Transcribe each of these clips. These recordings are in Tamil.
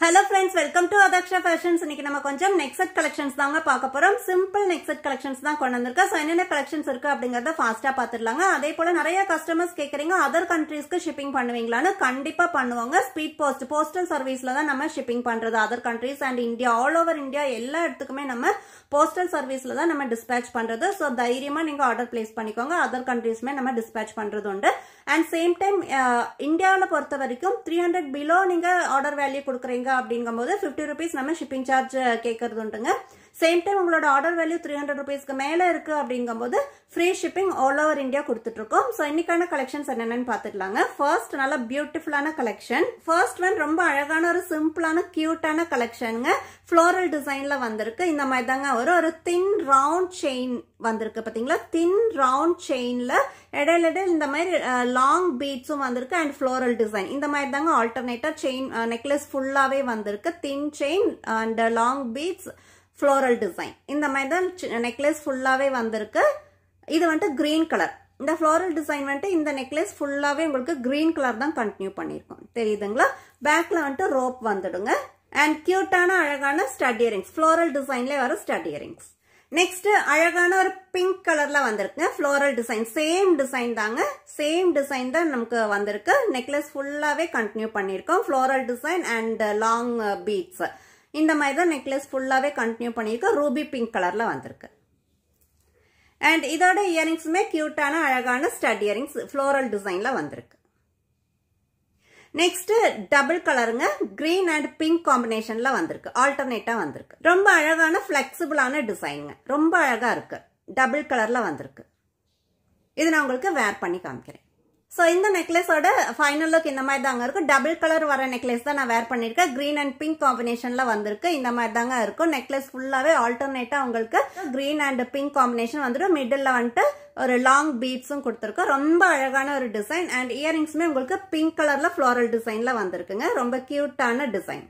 Hello friends, welcome to Adaksha Fashions. இன்னைக்கு நம்ம கொஞ்சம் neck set collections தாங்க பார்க்க போறோம். Simple neck set collections தான் கொண்டு வந்திருக்கேன். சோ என்னென்ன collections இருக்கு அப்படிங்கறத ஃபாஸ்டா பாத்துடலாங்க. அதே போல நிறைய customers கேக்குறீங்க other countriesக்கு shipping பண்ணுவீங்களான்னு கண்டிப்பா பண்ணுவாங்க. Speed post postal serviceல தான் நம்ம shipping பண்றது other countries and India all over India எல்லா இடத்துக்குமே நம்ம postal serviceல தான் நம்ம dispatch பண்றது. சோ தைரியமா நீங்க ஆர்டர் பிளேஸ் பண்ணிக்கோங்க. other countriesமே நம்ம dispatch பண்றது உண்டு. And same time இந்தியாவுல பொறுத்த வரைக்கும் 300 below நீங்க ஆர்டர் வேல்யூ கொடுக்குறீங்க அப்படிங்கும்போது 50 rupees நம்ம ஷிப்பிங் சார்ஜ் கேட்கறது உண்டுங்க. சேம் டைம் உங்களோட ஆர்டர் வேல்யூ 300 rupeesக்கு மேல இருக்கு அப்படிங்கும்போது free shipping all over India கொடுத்துட்டு சோ இன்னைக்கான கலெக்ஷன்ஸ் என்னென்னு பாத்துடலாங்க. ஃபர்ஸ்ட் நல்ல பியூட்டிஃபுல்லான கலெக்ஷன். ஃபர்ஸ்ட் ஒன் ரொம்ப அழகான ஒரு சிம்பிளான கியூட்டான கலெக்ஷனுங்க. ஃப்ளோரல் டிசைன்ல வந்திருக்கு. இந்த மாதிரி தாங்க ஒரு தின் ரவுண்ட் செயின் வந்திருக்கு பாத்தீங்களா. தின் ரவுண்ட் செயின்ல இடையில இந்த மாதிரி லாங் பீட்ஸும் வந்திருக்கு அண்ட் ஃப்ளோரல் டிசைன் இந்த மாதிரி தாங்க ஆல்டர்னேட்டர் செயின் நெக்லஸ் ஃபுல்லாவே வந்திருக்கு. Thin chain and long beads floral design இந்த மாதிரி தான் நெக்லஸ் ஃபுல்லாவே வந்திருக்கு. இது வந்துட்டு கிரீன் கலர். இந்த ஃப்ளோரல் டிசைன் வந்துட்டு இந்த நெக்லஸ் ஃபுல்லாவே உங்களுக்கு கிரீன் கலர் தான் கண்டினியூ பண்ணிருக்கோம். தெரியுதுங்களா. பேக்ல வந்துட்டு ரோப் வந்துடுங்க அண்ட் கியூட்டான அழகான ஸ்டட் இயரிங்ஸ் ஃப்ளோரல் டிசைன்ல வர ஸ்டட் இயரிங்ஸ். நெக்ஸ்ட் அழகான ஒரு பிங்க் கலர்ல வந்திருக்குங்க. ஃப்ளோரல் டிசைன் சேம் டிசைன் தாங்க. சேம் டிசைன் தான் நமக்கு வந்திருக்கு. நெக்லஸ் ஃபுல்லாவே கண்டினியூ பண்ணிருக்கோம். Floral design and long beads இந்த மாதிரி தான் நெக்லஸ் ஃபுல்லாவே கண்டினியூ பண்ணிருக்கோம். ரூபி பிங்க் கலர்ல வந்திருக்கு. அண்ட் இதோட இயரிங்ஸுமே கியூட்டான அழகான ஸ்டட் இயரிங்ஸ் ஃப்ளோரல் டிசைன்ல வந்திருக்கு. நெக்ஸ்ட் டபுள் கலருங்க. கிரீன் அண்ட் பிங்க் காம்பினேஷன்ல வந்திருக்கு. ஆல்டர்னேட்டா வந்திருக்கு. ரொம்ப அழகான பிளெக்சிபிளான டிசைனுங்க. ரொம்ப அழகா இருக்கு. டபுள் கலர்ல வந்திருக்கு. இது நான் உங்களுக்கு வேர் பண்ணி காமிக்கிறேன். சோ இந்த நெக்லஸோட ஃபைனல் லுக் இந்த மாதிரி தாங்க இருக்கும். டபுள் கலர் வர நெக்லஸ் தான் நான் வேர் பண்ணிருக்கேன். கிரீன் அண்ட் பிங்க் காம்பினேஷன்ல வந்திருக்கு. இந்த மாதிரி தாங்க இருக்கும். நெக்லஸ் ஃபுல்லாவே ஆல்டர்னேட்டா உங்களுக்கு கிரீன் அண்ட் பிங்க் காம்பினேஷன் வந்துட்டு மிடில் வந்துட்டு ஒரு லாங் பீட்ஸும் கொடுத்துருக்கோம். ரொம்ப அழகான ஒரு டிசைன் அண்ட் இயரிங்ஸுமே உங்களுக்கு பிங்க் கலர்ல ஃப்ளோரல் டிசைன்ல வந்திருக்குங்க. ரொம்ப கியூட்டான டிசைன்.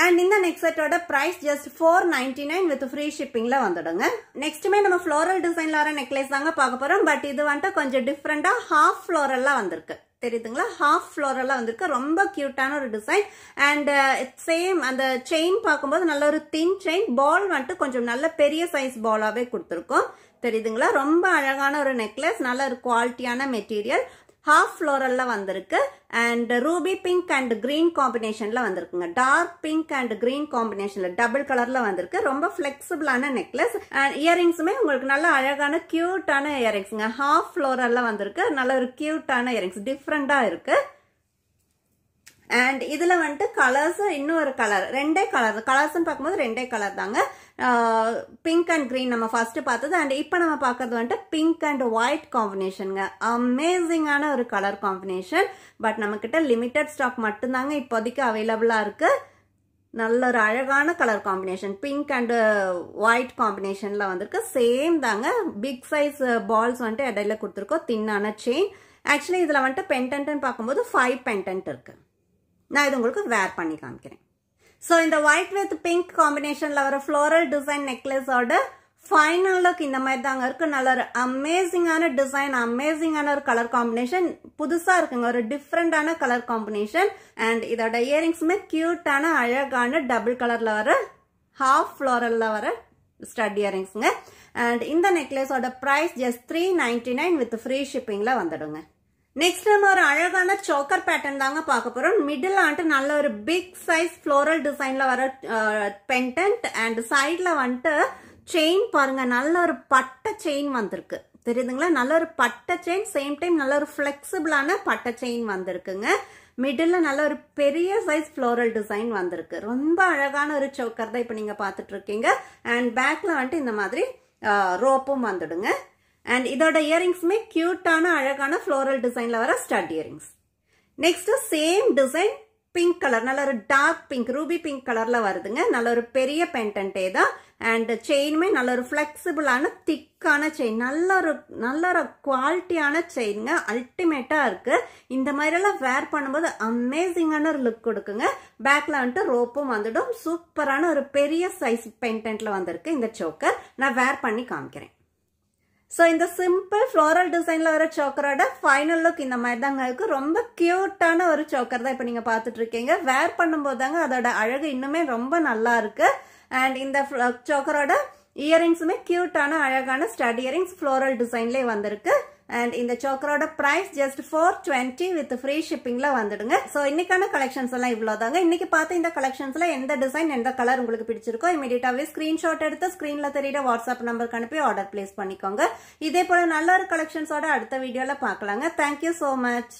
அண்ட் இந்த நெக் செட்டோட பிரைஸ் ஜஸ்ட் 499 வித் ஃப்ரீ ஷிப்பிங்ல வந்துடுங்க. நெக்ஸ்ட்டுமே நம்ம ஃப்ளோரல் டிசைன்ல வர நெக்லஸ் தாங்க பார்க்க போறோம். பட் இது வந்துட்டு கொஞ்சம் டிஃப்ரெண்டா ஹாஃப் ஃப்ளோரல்ல வந்திருக்கு. தெரியுதுங்களா. ஹாஃப் ஃப்ளோரல்ல வந்திருக்கு. ரொம்ப கியூட்டான ஒரு டிசைன் அண்ட் சேம் அந்த செயின் பார்க்கும்போது நல்ல ஒரு தின் செயின். பால் வந்துட்டு கொஞ்சம் நல்ல பெரிய சைஸ் பாலாவே கொடுத்துருக்கோம். தெரியுதுங்களா. ரொம்ப அழகான ஒரு நெக்லஸ். நல்ல ஒரு குவாலிட்டியான மெட்டீரியல். ஹாஃப் ஃப்ளோரல்ல வந்திருக்கு and ruby pink and green காம்பினேஷன்ல வந்திருக்குங்க. டார்க் பிங்க் அண்ட் கிரீன் காம்பினேஷன்ல டபுள் கலர்ல வந்திருக்கு. ரொம்ப பிளெக்சிபிளான நெக்லஸ் அண்ட் இயரிங்ஸுமே உங்களுக்கு நல்ல அழகான கியூட்டான இயரிங்ஸ்ங்க. ஹாஃப் ஃப்ளோரல்ல வந்திருக்கு. நல்ல ஒரு கியூட்டான இயரிங்ஸ் டிஃப்ரெண்டா இருக்கு. அண்ட் இதுல வந்துட்டு கலர்ஸ் இன்னும் ஒரு கலர் ரெண்டே கலர் கலர்ஸ் பார்க்கும்போது ரெண்டே கலர் தாங்க. பிங்க் அண்ட் கிரீன் நம்ம ஃபர்ஸ்ட் பார்த்தது அண்ட் இப்ப நம்ம பார்க்கறது வந்துட்டு பிங்க் அண்ட் ஒயிட் காம்பினேஷனுங்க. அமேசிங்கான ஒரு கலர் காம்பினேஷன். பட் நம்ம கிட்ட லிமிடெட் ஸ்டாக் மட்டும்தாங்க இப்போதைக்கு அவைலபிளா இருக்கு. நல்ல ஒரு அழகான colour combination. Pink and white காம்பினேஷன்ல வந்திருக்கு. சேம் தாங்க. பிக் சைஸ் பால்ஸ் வந்துட்டு இடையில கொடுத்துருக்கோம். தின்னான செயின். ஆக்சுவலி இதுல வந்துட்டு பெண்டன்ட்னு பார்க்கும்போது 5 பெண்டன்ட் இருக்கு. நான் இது உங்களுக்கு வேர் பண்ணி காமிக்கிறேன். சோ இந்த ஒயிட் வித் பிங்க் காம்பினேஷன்ல வர ஃப்ளோரல் டிசைன் நெக்லஸோட ஃபைனல் லுக் இந்த மாதிரி தாங்க இருக்கு. நல்ல ஒரு அமேசிங்கான டிசைன், அமேசிங்கான ஒரு கலர் காம்பினேஷன். புதுசா இருக்குங்க. ஒரு டிஃப்ரெண்டான கலர் காம்பினேஷன் அண்ட் இதோட இயரிங்ஸுமே கியூட்டான அழகான டபுள் கலர்ல வர ஹாஃப் ஃப்ளோரல்ல வர ஸ்டட் இயரிங்ஸ்ங்க. அண்ட் இந்த நெக்லஸோட பிரைஸ் ஜஸ்ட் 399 வித் ஃப்ரீ ஷிப்பிங்ல வந்துடுங்க. நெக்ஸ்ட் நம்ம ஒரு அழகான சோக்கர் பேட்டர்ன் தாங்க பார்க்க போறோம். மிடில் வந்துட்டு நல்ல ஒரு பிக் சைஸ் ஃப்ளோரல் டிசைன்ல வர பெண்டன்ட் அண்ட் சைட்ல வந்துட்டு செயின் பாருங்க. நல்ல ஒரு பட்டை செயின் வந்திருக்கு. தெரியுதுங்களா. நல்ல ஒரு பட்டை செயின். சேம் டைம் நல்ல ஒரு பிளெக்சிபிளான பட்டை செயின் வந்திருக்குங்க. மிடில் நல்ல ஒரு பெரிய சைஸ் ஃப்ளோரல் டிசைன் வந்திருக்கு. ரொம்ப அழகான ஒரு சோக்கர் தான் இப்ப நீங்க பாத்துட்டு இருக்கீங்க. அண்ட் பேக்ல வந்துட்டு இந்த மாதிரி ரோப்பும் வந்துடுங்க. அண்ட் இதோட இயரிங்ஸுமே கியூட்டான அழகான ஃப்ளோரல் டிசைன்ல வர stud earrings. Next same design pink colour. நல்ல ஒரு டார்க் பிங்க் ரூபி பிங்க் கலர்ல வருதுங்க. நல்ல ஒரு பெரிய பெண்டன்டே தான். அண்ட் செயினுமே நல்ல ஒரு பிளெக்சிபிளான திக்கான செயின். நல்ல ஒரு குவாலிட்டியான செயினுங்க. அல்டிமேட்டா இருக்கு. இந்த மாதிரி எல்லாம் வேர் பண்ணும்போது அமேசிங்கான ஒரு லுக் கொடுக்குங்க. பேக்ல வந்துட்டு ரோப்பும் வந்துடும். சூப்பரான ஒரு பெரிய சைஸ் பெண்டன்ட்ல வந்திருக்கு இந்த சோக்கர். நான் வேர் பண்ணி காமிக்கிறேன். ஸோ இந்த சிம்பிள் ஃப்ளோரல் டிசைன்ல வர சோக்கரோட ஃபைனல் லுக் இந்த மாதிரி தாங்க இருக்கு. ரொம்ப கியூட்டான ஒரு சோக்கர் தான் இப்போ நீங்க பார்த்துட்டு இருக்கீங்க. வேர் பண்ணும்போது தாங்க அதோட அழகு இன்னுமே ரொம்ப நல்லா இருக்கு. அண்ட் இந்த சோக்கரோட இயரிங்ஸுமே கியூட்டான அழகான ஸ்டட் இயரிங்ஸ் ஃப்ளோரல் டிசைன்லேயே வந்திருக்கு. அண்ட் இந்த சோக்கரோட பிரைஸ் ஜஸ்ட் 420 வித் ஃப்ரீ ஷிப்பிங்ல வந்துடுங்க. ஸோ இன்னைக்கான கலெக்ஷன்ஸ் எல்லாம் இவ்வளோதாங்க. இன்னைக்கு பார்த்த இந்த கலெக்ஷன்ஸ்ல எந்த டிசைன் எந்த கலர் உங்களுக்கு பிடிச்சிருக்கோ இமீடியட்டாவே ஸ்கிரீன்ஷாட் எடுத்து ஸ்கிரீன்ல தெரியுற வாட்ஸ்அப் நம்பருக்கு அனுப்பி ஆர்டர் பிளேஸ் பண்ணிக்கோங்க. இதே போல நல்ல ஒரு கலெக்ஷன்ஸோட அடுத்த வீடியோல பார்க்கலாங்க. Thank you so much.